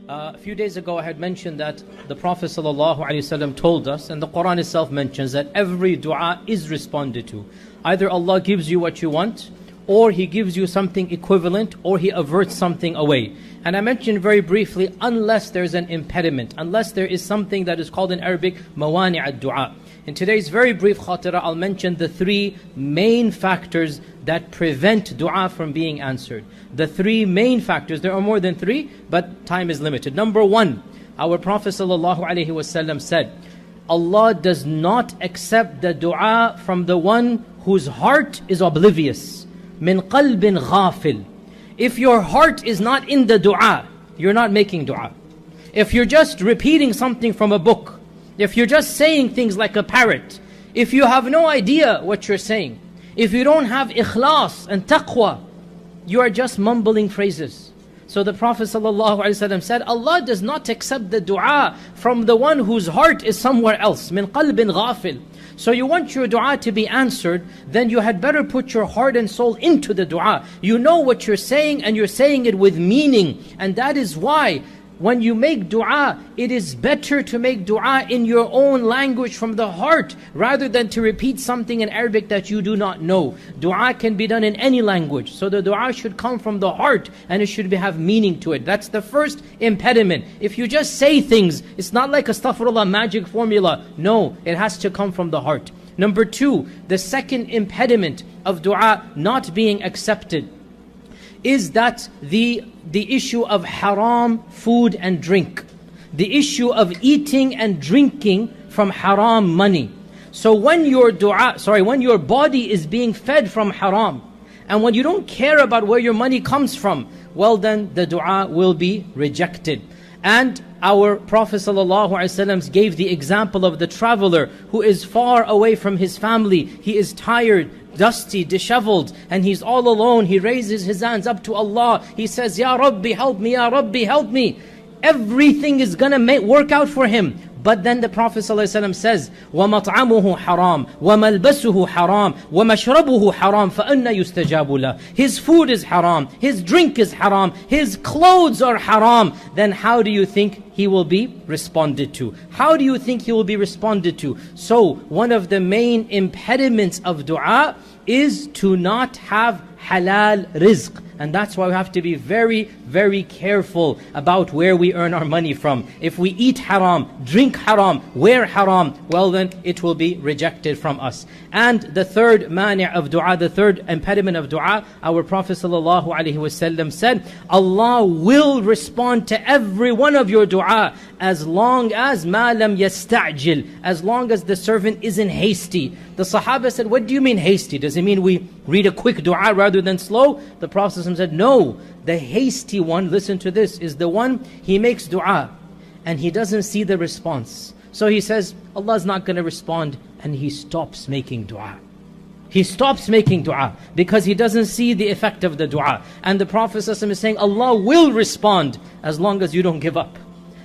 A few days ago I had mentioned that the Prophet ﷺ told us, and the Quran itself mentions, that every dua is responded to. Either Allah gives you what you want, or He gives you something equivalent, or He averts something away. And I mentioned very briefly, unless there's an impediment, unless there is something that is called in Arabic, mawani' ad-du'a. In today's very brief khatira, I'll mention the three main factors that prevent dua from being answered. The three main factors, there are more than three, but time is limited. Number one, our Prophet ﷺ said, Allah does not accept the dua from the one whose heart is oblivious. Min qalbin ghafil. If your heart is not in the dua, you're not making dua. If you're just repeating something from a book, if you're just saying things like a parrot, if you have no idea what you're saying, if you don't have ikhlas and taqwa, you are just mumbling phrases. So the Prophet ﷺ said, Allah does not accept the dua from the one whose heart is somewhere else. Min qalbin ghafil. So you want your dua to be answered, then you had better put your heart and soul into the dua. You know what you're saying, and you're saying it with meaning. And that is why when you make dua, it is better to make dua in your own language from the heart, rather than to repeat something in Arabic that you do not know. Dua can be done in any language. So the dua should come from the heart, and it should have meaning to it. That's the first impediment. If you just say things, it's not like astaghfirullah magic formula. No, it has to come from the heart. Number two, the second impediment of dua not being accepted is that the issue of haram food and drink. The issue of eating and drinking from haram money. So when your body is being fed from haram, and when you don't care about where your money comes from, well then the dua will be rejected. And our Prophet ﷺ gave the example of the traveler who is far away from his family. He is tired, dusty, disheveled, and he's all alone. He raises his hands up to Allah. He says, Ya Rabbi, help me, Ya Rabbi, help me. Everything is going to work out for him. But then the Prophet ﷺ says, وَمَطْعَمُهُ حَرَامٌ وَمَلْبَسُهُ حَرَامٌ وَمَشْرَبُهُ حَرَامٌ فَأَنَّ يُسْتَجَابُ لَهُ. His food is haram, his drink is haram, his clothes are haram. Then how do you think he will be responded to? How do you think he will be responded to? So one of the main impediments of dua is to not have halal rizq. And that's why we have to be very, very careful about where we earn our money from. If we eat haram, drink haram, wear haram, well then it will be rejected from us. And the third mani' of dua, the third impediment of dua, our Prophet ﷺ said, Allah will respond to every one of your dua as long as ma lam yasta'jil, as long as the servant isn't hasty. The Sahaba said, what do you mean hasty? Does it mean we read a quick dua rather than slow? The Prophet said, no, the hasty one, listen to this, is the one, he makes dua and he doesn't see the response. So he says, Allah is not going to respond, and he stops making dua. He stops making dua because he doesn't see the effect of the dua. And the Prophet ﷺ is saying, Allah will respond as long as you don't give up.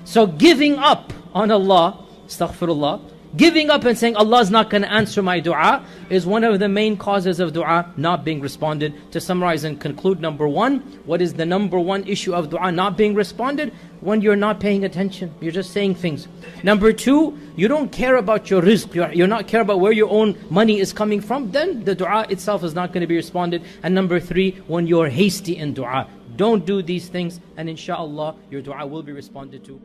So giving up on Allah, astaghfirullah, giving up and saying Allah is not going to answer my dua is one of the main causes of dua not being responded. To summarize and conclude, number one, what is the number one issue of dua not being responded? When you're not paying attention, you're just saying things. Number two, you don't care about your rizq, you're not care about where your own money is coming from, then the dua itself is not going to be responded. And number three, when you're hasty in dua. Don't do these things, and inshallah your dua will be responded to.